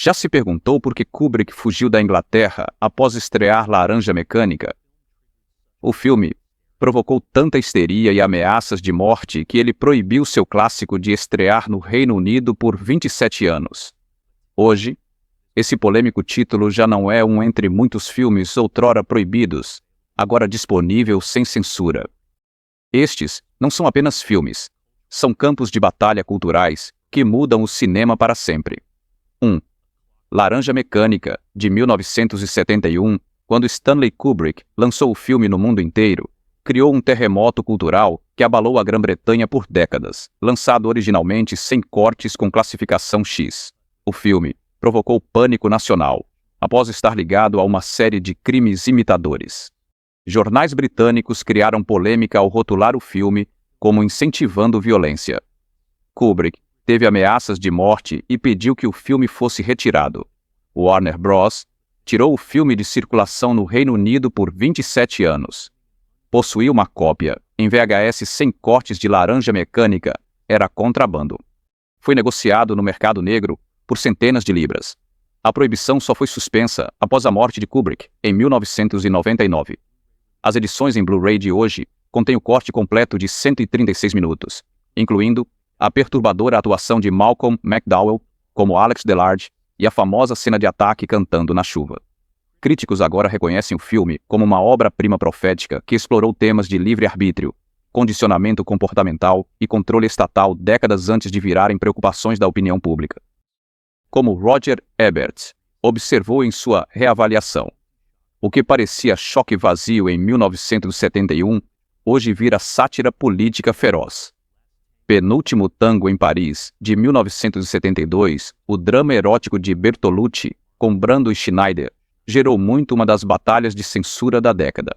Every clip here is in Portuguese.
Já se perguntou por que Kubrick fugiu da Inglaterra após estrear Laranja Mecânica? O filme provocou tanta histeria e ameaças de morte que ele proibiu seu clássico de estrear no Reino Unido por 27 anos. Hoje, esse polêmico título já não é um entre muitos filmes outrora proibidos, agora disponível sem censura. Estes não são apenas filmes, são campos de batalha culturais que mudam o cinema para sempre. 1. Laranja Mecânica, de 1971, quando Stanley Kubrick lançou o filme no mundo inteiro, criou um terremoto cultural que abalou a Grã-Bretanha por décadas, lançado originalmente sem cortes com classificação X. O filme provocou pânico nacional, após estar ligado a uma série de crimes imitadores. Jornais britânicos criaram polêmica ao rotular o filme como incentivando violência. Kubrick teve ameaças de morte e pediu que o filme fosse retirado. Warner Bros. Tirou o filme de circulação no Reino Unido por 27 anos. Possuir uma cópia em VHS sem cortes de Laranja Mecânica era contrabando. Foi negociado no mercado negro por centenas de libras. A proibição só foi suspensa após a morte de Kubrick, em 1999. As edições em Blu-ray de hoje contêm o corte completo de 136 minutos, incluindo a perturbadora atuação de Malcolm McDowell como Alex Delarge e a famosa cena de ataque cantando na chuva. Críticos agora reconhecem o filme como uma obra-prima profética que explorou temas de livre-arbítrio, condicionamento comportamental e controle estatal décadas antes de virarem preocupações da opinião pública. Como Roger Ebert observou em sua reavaliação, o que parecia choque vazio em 1971, hoje vira sátira política feroz. Penúltimo Tango em Paris, de 1972, o drama erótico de Bertolucci, com Brando e Schneider, gerou muito uma das batalhas de censura da década.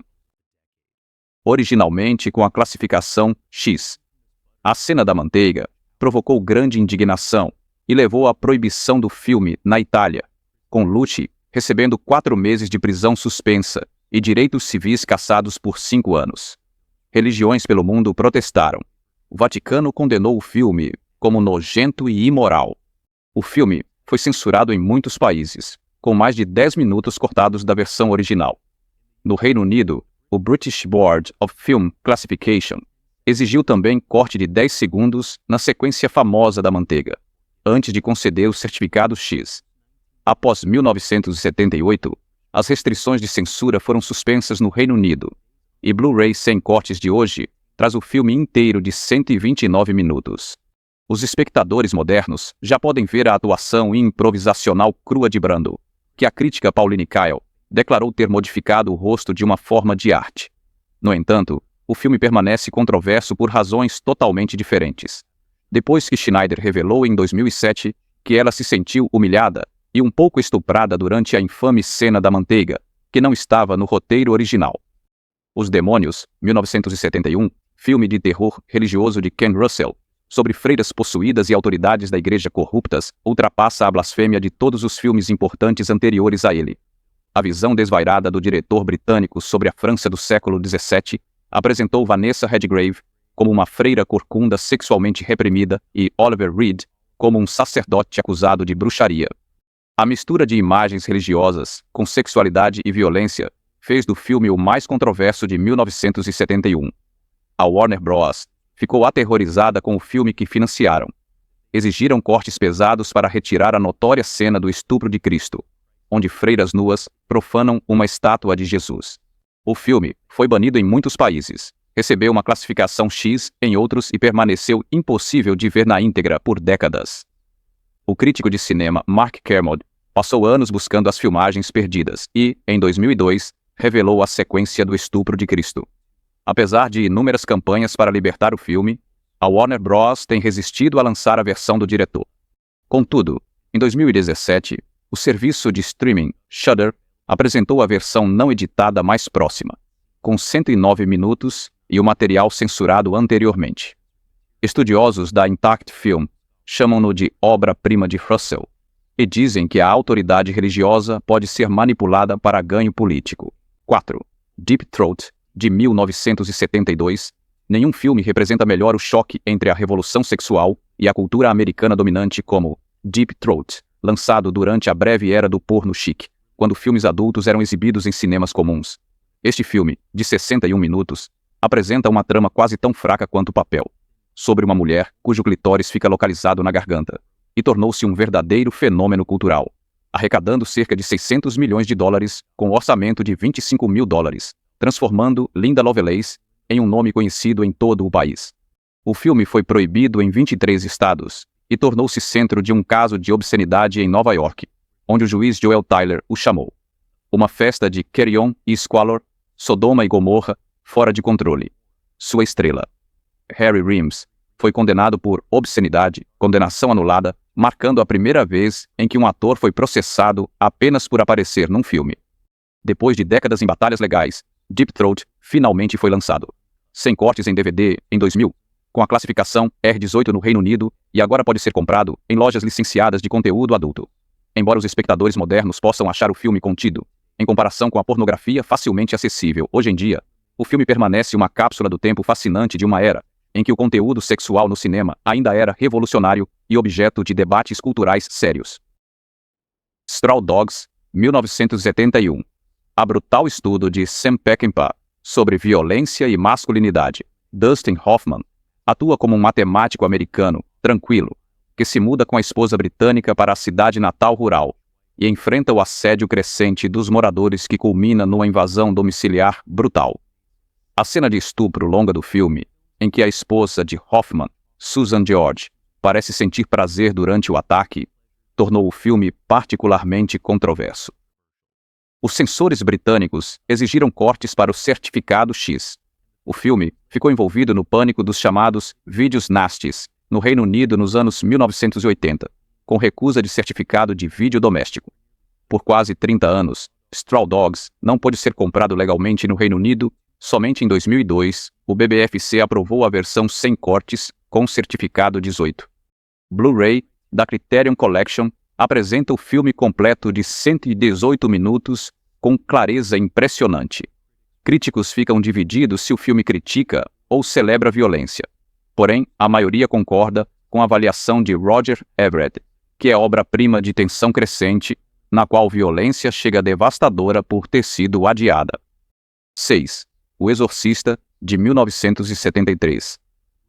Originalmente com a classificação X, a cena da manteiga provocou grande indignação e levou à proibição do filme na Itália, com Lucci recebendo 4 meses de prisão suspensa e direitos civis cassados por 5 anos. Religiões pelo mundo protestaram. O Vaticano condenou o filme como nojento e imoral. O filme foi censurado em muitos países, com mais de 10 minutos cortados da versão original. No Reino Unido, o British Board of Film Classification exigiu também corte de 10 segundos na sequência famosa da manteiga, antes de conceder o certificado X. Após 1978, as restrições de censura foram suspensas no Reino Unido, e Blu-ray sem cortes de hoje traz o filme inteiro de 129 minutos. Os espectadores modernos já podem ver a atuação improvisacional crua de Brando, que a crítica Pauline Kael declarou ter modificado o rosto de uma forma de arte. No entanto, o filme permanece controverso por razões totalmente diferentes. Depois que Schneider revelou em 2007 que ela se sentiu humilhada e um pouco estuprada durante a infame cena da manteiga, que não estava no roteiro original. Os Demônios, 1971, filme de terror religioso de Ken Russell, sobre freiras possuídas e autoridades da igreja corruptas, ultrapassa a blasfêmia de todos os filmes importantes anteriores a ele. A visão desvairada do diretor britânico sobre a França do século XVII apresentou Vanessa Redgrave como uma freira corcunda sexualmente reprimida e Oliver Reed como um sacerdote acusado de bruxaria. A mistura de imagens religiosas com sexualidade e violência fez do filme o mais controverso de 1971. A Warner Bros. Ficou aterrorizada com o filme que financiaram. Exigiram cortes pesados para retirar a notória cena do estupro de Cristo, onde freiras nuas profanam uma estátua de Jesus. O filme foi banido em muitos países, recebeu uma classificação X em outros e permaneceu impossível de ver na íntegra por décadas. O crítico de cinema Mark Kermode passou anos buscando as filmagens perdidas e, em 2002, revelou a sequência do estupro de Cristo. Apesar de inúmeras campanhas para libertar o filme, a Warner Bros. Tem resistido a lançar a versão do diretor. Contudo, em 2017, o serviço de streaming Shudder apresentou a versão não editada mais próxima, com 109 minutos e o material censurado anteriormente. Estudiosos da Intact Film chamam-no de obra-prima de Russell e dizem que a autoridade religiosa pode ser manipulada para ganho político. 4. Deep Throat, de 1972, nenhum filme representa melhor o choque entre a revolução sexual e a cultura americana dominante como Deep Throat. lançado durante a breve era do porno chique, quando filmes adultos eram exibidos em cinemas comuns. Este filme, de 61 minutos, apresenta uma trama quase tão fraca quanto o papel, sobre uma mulher cujo clitóris fica localizado na garganta, e tornou-se um verdadeiro fenômeno cultural, arrecadando cerca de 600 milhões de dólares com um orçamento de 25 mil dólares, transformando Linda Lovelace em um nome conhecido em todo o país. O filme foi proibido em 23 estados e tornou-se centro de um caso de obscenidade em Nova York, onde o juiz Joel Tyler o chamou uma festa de Carry-On e Squalor, Sodoma e Gomorra, fora de controle. Sua estrela, Harry Reams, foi condenado por obscenidade, condenação anulada, marcando a primeira vez em que um ator foi processado apenas por aparecer num filme. Depois de décadas em batalhas legais, Deep Throat finalmente foi lançado, sem cortes em DVD, em 2000, com a classificação R18 no Reino Unido, e agora pode ser comprado em lojas licenciadas de conteúdo adulto. Embora os espectadores modernos possam achar o filme contido, em comparação com a pornografia facilmente acessível hoje em dia, o filme permanece uma cápsula do tempo fascinante de uma era em que o conteúdo sexual no cinema ainda era revolucionário e objeto de debates culturais sérios. Straw Dogs, 1971. A brutal estudo de Sam Peckinpah sobre violência e masculinidade. Dustin Hoffman atua como um matemático americano, tranquilo, que se muda com a esposa britânica para a cidade natal rural e enfrenta o assédio crescente dos moradores que culmina numa invasão domiciliar brutal. A cena de estupro longa do filme, em que a esposa de Hoffman, Susan George, parece sentir prazer durante o ataque, tornou o filme particularmente controverso. Os censores britânicos exigiram cortes para o certificado X. O filme ficou envolvido no pânico dos chamados vídeos nasties, no Reino Unido nos anos 1980, com recusa de certificado de vídeo doméstico. Por quase 30 anos, Straw Dogs não pôde ser comprado legalmente no Reino Unido. Somente em 2002, o BBFC aprovou a versão sem cortes, com certificado 18. Blu-ray, da Criterion Collection, apresenta o filme completo de 118 minutos, com clareza impressionante. Críticos ficam divididos se o filme critica ou celebra a violência. Porém, a maioria concorda com a avaliação de Roger Everett, que é obra-prima de tensão crescente, na qual violência chega devastadora por ter sido adiada. 6. O Exorcista, de 1973.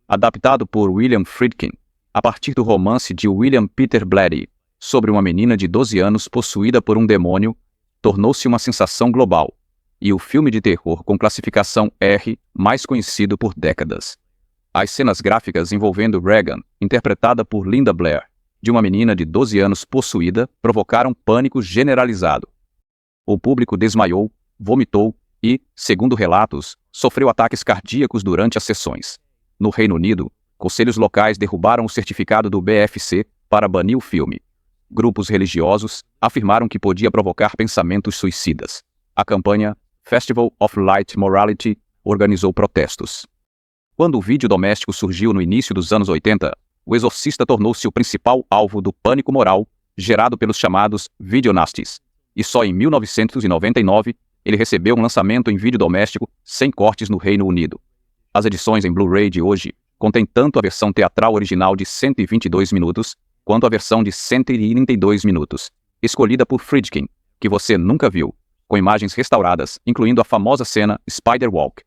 Adaptado por William Friedkin, a partir do romance de William Peter Blatty, sobre uma menina de 12 anos possuída por um demônio, tornou-se uma sensação global, e o filme de terror com classificação R mais conhecido por décadas. As cenas gráficas envolvendo Regan, interpretada por Linda Blair, de uma menina de 12 anos possuída, provocaram pânico generalizado. O público desmaiou, vomitou e, segundo relatos, sofreu ataques cardíacos durante as sessões. No Reino Unido, conselhos locais derrubaram o certificado do BFC para banir o filme. Grupos religiosos afirmaram que podia provocar pensamentos suicidas. A campanha Festival of Light Morality organizou protestos. Quando o vídeo doméstico surgiu no início dos anos 80, o Exorcista tornou-se o principal alvo do pânico moral gerado pelos chamados videonasties, e só em 1999 ele recebeu um lançamento em vídeo doméstico sem cortes no Reino Unido. As edições em Blu-ray de hoje contêm tanto a versão teatral original de 122 minutos, quanto a versão de 132 minutos, escolhida por Friedkin, que você nunca viu, com imagens restauradas, incluindo a famosa cena Spider-Walk.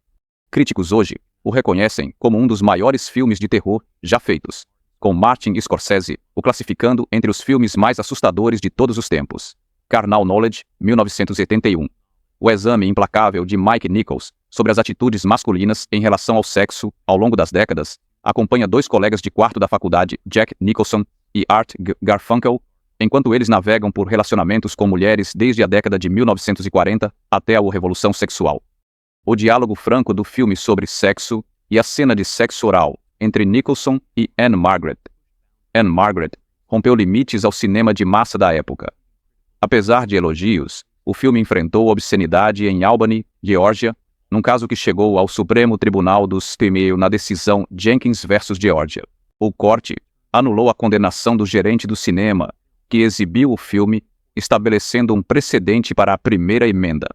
Críticos hoje o reconhecem como um dos maiores filmes de terror já feitos, com Martin Scorsese o classificando entre os filmes mais assustadores de todos os tempos. Carnal Knowledge, 1981. O exame implacável de Mike Nichols sobre as atitudes masculinas em relação ao sexo ao longo das décadas acompanha dois colegas de quarto da faculdade, Jack Nicholson e Art Garfunkel, enquanto eles navegam por relacionamentos com mulheres desde a década de 1940 até a Revolução Sexual. O diálogo franco do filme sobre sexo e a cena de sexo oral entre Nicholson e Anne Margaret. Anne Margaret rompeu limites ao cinema de massa da época. Apesar de elogios, o filme enfrentou obscenidade em Albany, Geórgia, num caso que chegou ao Supremo Tribunal dos Female na decisão Jenkins vs. Geórgia. O corte anulou a condenação do gerente do cinema, que exibiu o filme, estabelecendo um precedente para a primeira emenda.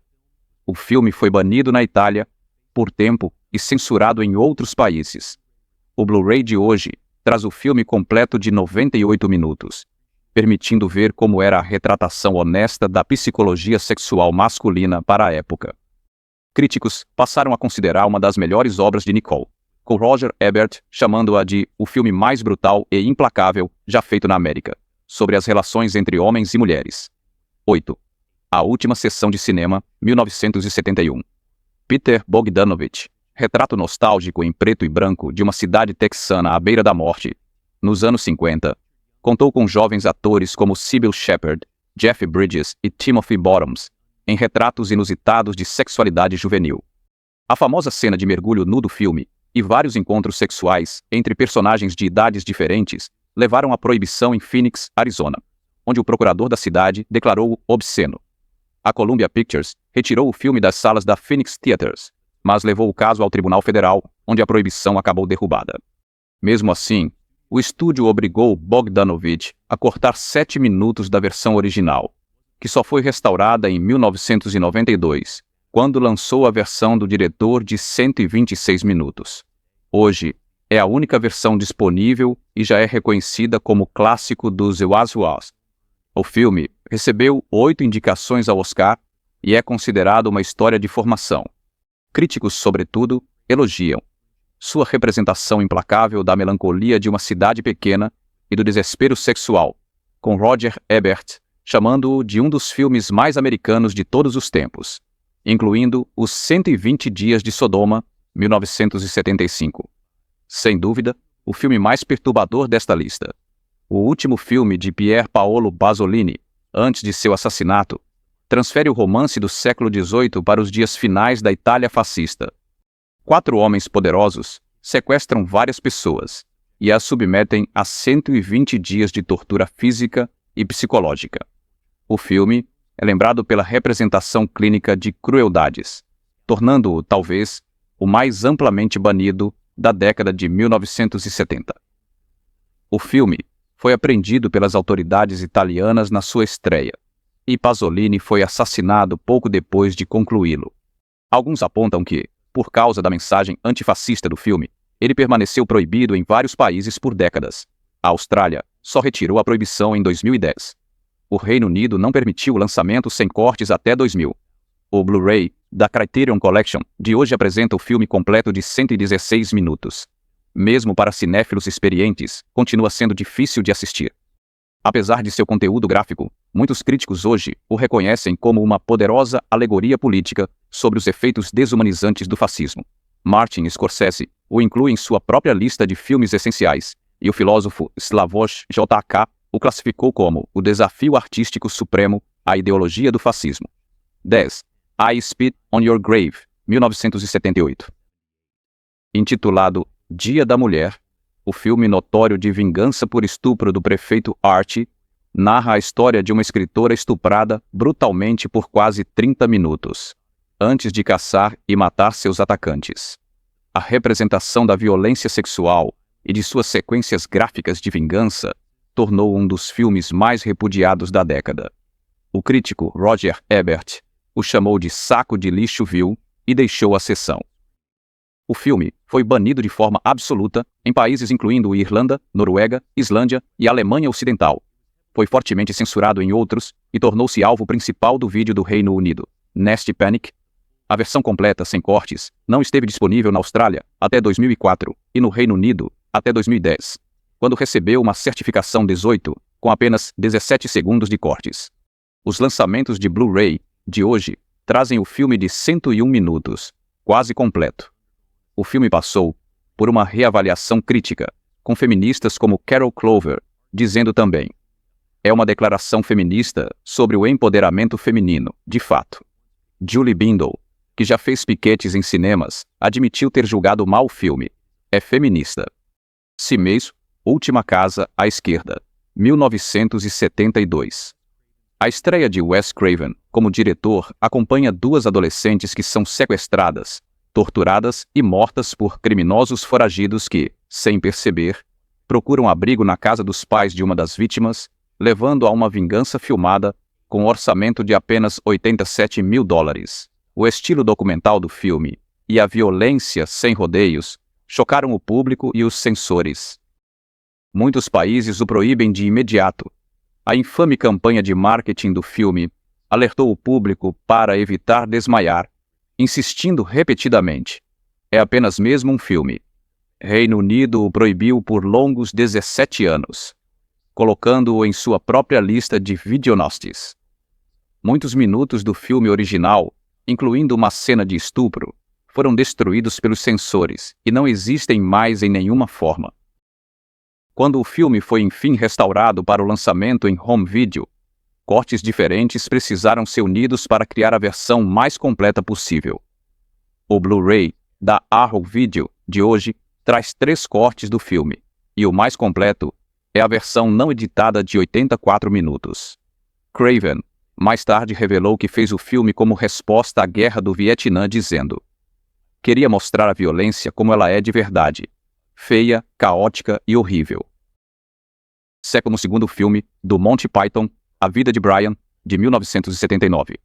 O filme foi banido na Itália por tempo e censurado em outros países. O Blu-ray de hoje traz o filme completo de 98 minutos. permitindo ver como era a retratação honesta da psicologia sexual masculina para a época. Críticos passaram a considerar uma das melhores obras de Nicole, com Roger Ebert chamando-a de o filme mais brutal e implacável já feito na América, sobre as relações entre homens e mulheres. 8. A Última Sessão de Cinema, 1971. Peter Bogdanovich, retrato nostálgico em preto e branco de uma cidade texana à beira da morte, nos anos 50, contou com jovens atores como Sybil Shepherd, Jeff Bridges e Timothy Bottoms, em retratos inusitados de sexualidade juvenil. A famosa cena de mergulho nu do filme e vários encontros sexuais entre personagens de idades diferentes levaram à proibição em Phoenix, Arizona, onde o procurador da cidade declarou-o obsceno. A Columbia Pictures retirou o filme das salas da Phoenix Theaters, mas levou o caso ao Tribunal Federal, onde a proibição acabou derrubada. Mesmo assim, o estúdio obrigou Bogdanovich a cortar 7 minutos da versão original, que só foi restaurada em 1992, quando lançou a versão do diretor de 126 minutos. Hoje, é a única versão disponível e já é reconhecida como clássico dos Was. O filme recebeu 8 indicações ao Oscar e é considerado uma história de formação. Críticos, sobretudo, elogiam sua representação implacável da melancolia de uma cidade pequena e do desespero sexual, com Roger Ebert chamando-o de um dos filmes mais americanos de todos os tempos, incluindo Os 120 Dias de Sodoma, 1975. Sem dúvida, o filme mais perturbador desta lista. O último filme de Pier Paolo Pasolini, antes de seu assassinato, transfere o romance do século XVIII para os dias finais da Itália fascista. 4 homens poderosos sequestram várias pessoas e as submetem a 120 dias de tortura física e psicológica. O filme é lembrado pela representação clínica de crueldades, tornando-o, talvez, o mais amplamente banido da década de 1970. O filme foi apreendido pelas autoridades italianas na sua estreia, e Pasolini foi assassinado pouco depois de concluí-lo. Alguns apontam que, por causa da mensagem antifascista do filme, ele permaneceu proibido em vários países por décadas. A Austrália só retirou a proibição em 2010. O Reino Unido não permitiu o lançamento sem cortes até 2000. O Blu-ray da Criterion Collection de hoje apresenta o filme completo de 116 minutos. Mesmo para cinéfilos experientes, continua sendo difícil de assistir. Apesar de seu conteúdo gráfico, muitos críticos hoje o reconhecem como uma poderosa alegoria política sobre os efeitos desumanizantes do fascismo. Martin Scorsese o inclui em sua própria lista de filmes essenciais, e o filósofo Slavoj J.K. o classificou como o desafio artístico supremo à ideologia do fascismo. 10. I Spit on Your Grave, 1978. Intitulado Dia da Mulher, o filme notório de vingança por estupro do prefeito Archie narra a história de uma escritora estuprada brutalmente por quase 30 minutos, antes de caçar e matar seus atacantes. A representação da violência sexual e de suas sequências gráficas de vingança tornou um dos filmes mais repudiados da década. O crítico Roger Ebert o chamou de saco de lixo vil e deixou a sessão. O filme foi banido de forma absoluta em países incluindo Irlanda, Noruega, Islândia e Alemanha Ocidental. Foi fortemente censurado em outros e tornou-se alvo principal do vídeo do Reino Unido, Nasty Panic. A versão completa, sem cortes, não esteve disponível na Austrália até 2004 e no Reino Unido até 2010, quando recebeu uma certificação 18, com apenas 17 segundos de cortes. Os lançamentos de Blu-ray de hoje trazem o filme de 101 minutos, quase completo. O filme passou por uma reavaliação crítica, com feministas como Carol Clover, dizendo também: é uma declaração feminista sobre o empoderamento feminino, de fato. Julie Bindel, que já fez piquetes em cinemas, admitiu ter julgado mal o filme. É feminista. Cimeis, Última Casa à Esquerda, 1972. A estreia de Wes Craven como diretor acompanha 2 adolescentes que são sequestradas, torturadas e mortas por criminosos foragidos que, sem perceber, procuram abrigo na casa dos pais de uma das vítimas, levando a uma vingança filmada com um orçamento de apenas $87 mil. O estilo documental do filme e a violência sem rodeios chocaram o público e os censores. Muitos países o proíbem de imediato. A infame campanha de marketing do filme alertou o público para evitar desmaiar, insistindo repetidamente: é apenas mesmo um filme. Reino Unido o proibiu por longos 17 anos, colocando-o em sua própria lista de videonasties. Muitos minutos do filme original, incluindo uma cena de estupro, foram destruídos pelos censores e não existem mais em nenhuma forma. Quando o filme foi enfim restaurado para o lançamento em home video, cortes diferentes precisaram ser unidos para criar a versão mais completa possível. O Blu-ray da Arrow Video de hoje traz 3 cortes do filme, e o mais completo é a versão não editada de 84 minutos. Craven mais tarde revelou que fez o filme como resposta à Guerra do Vietnã, dizendo: queria mostrar a violência como ela é de verdade, feia, caótica e horrível. 12º filme do Monty Python, A Vida de Brian, de 1979.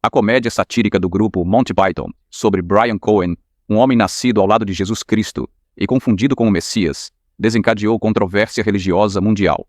A comédia satírica do grupo Monty Python sobre Brian Cohen, um homem nascido ao lado de Jesus Cristo e confundido com o Messias, desencadeou controvérsia religiosa mundial.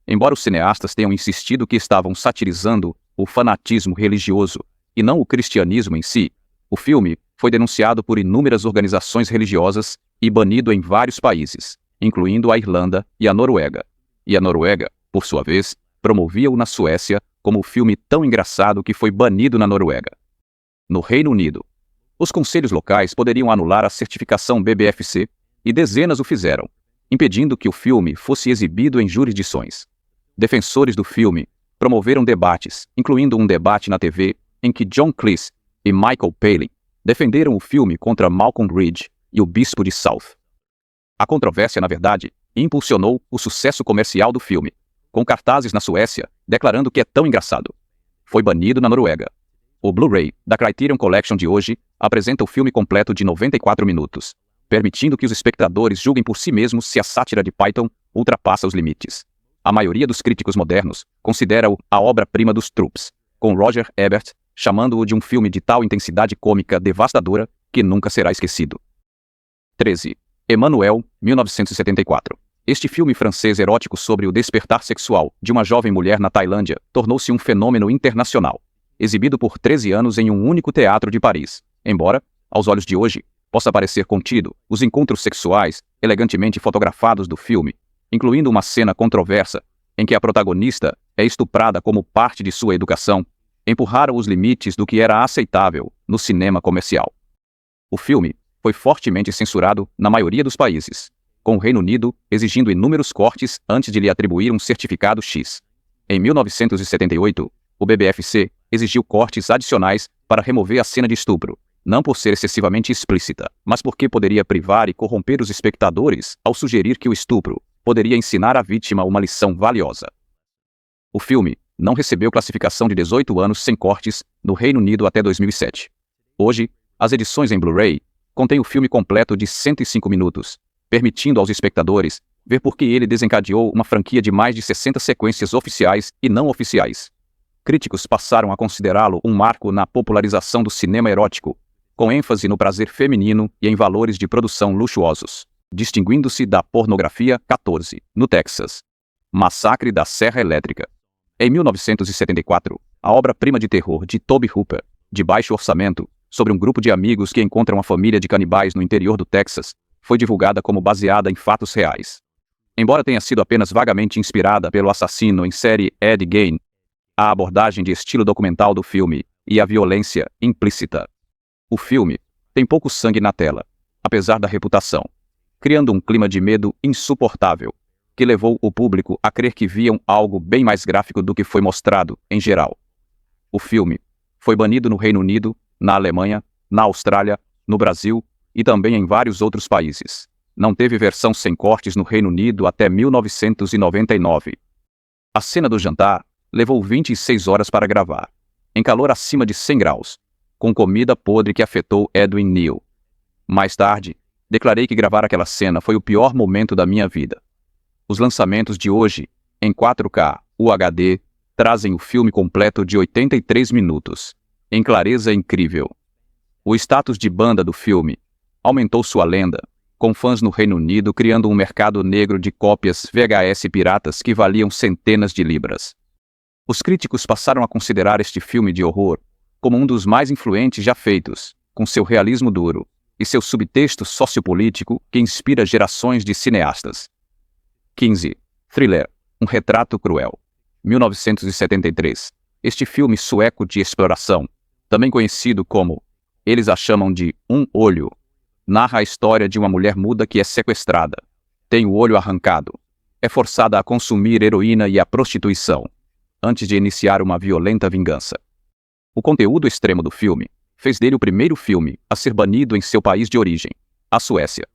Embora os cineastas tenham insistido que estavam satirizando o fanatismo religioso e não o cristianismo em si, o filme foi denunciado por inúmeras organizações religiosas e banido em vários países, incluindo a Irlanda e a Noruega. E a Noruega, por sua vez, promovia-o na Suécia como filme tão engraçado que foi banido na Noruega. No Reino Unido, os conselhos locais poderiam anular a certificação BBFC e dezenas o fizeram, impedindo que o filme fosse exibido em jurisdições. Defensores do filme promoveram debates, incluindo um debate na TV em que John Cleese e Michael Palin defenderam o filme contra Malcolm Reed e o bispo de South. A controvérsia, na verdade, impulsionou o sucesso comercial do filme, com cartazes na Suécia declarando que é tão engraçado. Foi banido na Noruega. O Blu-ray da Criterion Collection de hoje apresenta o filme completo de 94 minutos, permitindo que os espectadores julguem por si mesmos se a sátira de Python ultrapassa os limites. A maioria dos críticos modernos considera-o a obra-prima dos Troops, com Roger Ebert chamando-o de um filme de tal intensidade cômica devastadora que nunca será esquecido. 13. Emmanuel, 1974. Este filme francês erótico sobre o despertar sexual de uma jovem mulher na Tailândia tornou-se um fenômeno internacional, exibido por 13 anos em um único teatro de Paris. Embora, aos olhos de hoje, possa parecer contido, os encontros sexuais elegantemente fotografados do filme, incluindo uma cena controversa em que a protagonista é estuprada como parte de sua educação, empurraram os limites do que era aceitável no cinema comercial. O filme foi fortemente censurado na maioria dos países, com o Reino Unido exigindo inúmeros cortes antes de lhe atribuir um certificado X. Em 1978, o BBFC exigiu cortes adicionais para remover a cena de estupro, não por ser excessivamente explícita, mas porque poderia privar e corromper os espectadores ao sugerir que o estupro poderia ensinar a vítima uma lição valiosa. O filme não recebeu classificação de 18 anos sem cortes no Reino Unido até 2007. Hoje, as edições em Blu-ray contêm o filme completo de 105 minutos, permitindo aos espectadores ver por que ele desencadeou uma franquia de mais de 60 sequências oficiais e não oficiais. Críticos passaram a considerá-lo um marco na popularização do cinema erótico, com ênfase no prazer feminino e em valores de produção luxuosos, distinguindo-se da pornografia. 14. No Texas. Massacre da Serra Elétrica. Em 1974, a obra-prima de terror de Tobe Hooper, de baixo orçamento, sobre um grupo de amigos que encontram uma família de canibais no interior do Texas, foi divulgada como baseada em fatos reais. Embora tenha sido apenas vagamente inspirada pelo assassino em série Ed Gein, a abordagem de estilo documental do filme e a violência implícita. O filme tem pouco sangue na tela, apesar da reputação, criando um clima de medo insuportável, que levou o público a crer que viam algo bem mais gráfico do que foi mostrado, em geral. O filme foi banido no Reino Unido, na Alemanha, na Austrália, no Brasil e também em vários outros países. Não teve versão sem cortes no Reino Unido até 1999. A cena do jantar levou 26 horas para gravar, em calor acima de 100 graus, com comida podre que afetou Edwin Neal. Mais tarde, declarei que gravar aquela cena foi o pior momento da minha vida. Os lançamentos de hoje, em 4K UHD, trazem o filme completo de 83 minutos, em clareza incrível. O status de banda do filme aumentou sua lenda, com fãs no Reino Unido criando um mercado negro de cópias VHS piratas que valiam centenas de libras. Os críticos passaram a considerar este filme de horror como um dos mais influentes já feitos, com seu realismo duro e seu subtexto sociopolítico que inspira gerações de cineastas. 15. Thriller, um retrato cruel. 1973. Este filme sueco de exploração, também conhecido como Eles a chamam de Um Olho, narra a história de uma mulher muda que é sequestrada, tem o olho arrancado, é forçada a consumir heroína e a prostituição, antes de iniciar uma violenta vingança. O conteúdo extremo do filme fez dele o primeiro filme a ser banido em seu país de origem, a Suécia.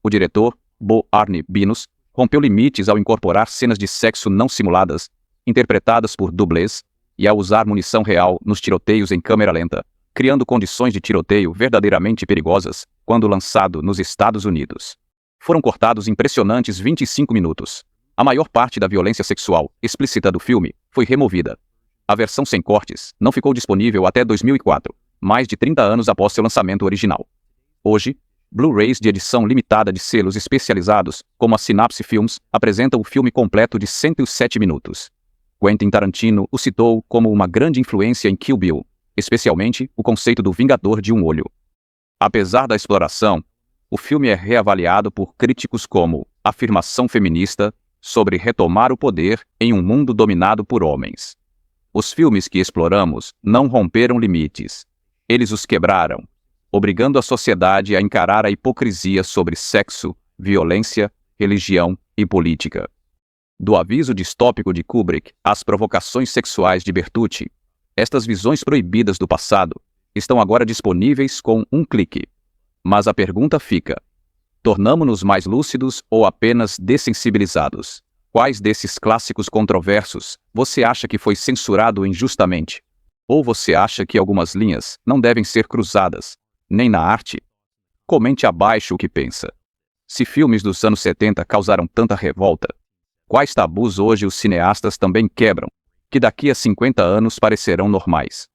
O diretor, Bo Arne Binus, rompeu limites ao incorporar cenas de sexo não simuladas, interpretadas por dublês, e ao usar munição real nos tiroteios em câmera lenta, criando condições de tiroteio verdadeiramente perigosas quando lançado nos Estados Unidos. Foram cortados impressionantes 25 minutos. A maior parte da violência sexual explícita do filme foi removida. A versão sem cortes não ficou disponível até 2004, mais de 30 anos após seu lançamento original. Hoje, Blu-rays de edição limitada de selos especializados, como a Synapse Films, apresentam o filme completo de 107 minutos. Quentin Tarantino o citou como uma grande influência em Kill Bill, especialmente o conceito do Vingador de um Olho. Apesar da exploração, o filme é reavaliado por críticos como afirmação feminista sobre retomar o poder em um mundo dominado por homens. Os filmes que exploramos não romperam limites. Eles os quebraram, obrigando a sociedade a encarar a hipocrisia sobre sexo, violência, religião e política. Do aviso distópico de Kubrick às provocações sexuais de Bertucci, estas visões proibidas do passado estão agora disponíveis com um clique. Mas a pergunta fica: tornamo-nos mais lúcidos ou apenas dessensibilizados? Quais desses clássicos controversos você acha que foi censurado injustamente? Ou você acha que algumas linhas não devem ser cruzadas, nem na arte? Comente abaixo o que pensa. Se filmes dos anos 70 causaram tanta revolta, quais tabus hoje os cineastas também quebram, que daqui a 50 anos parecerão normais?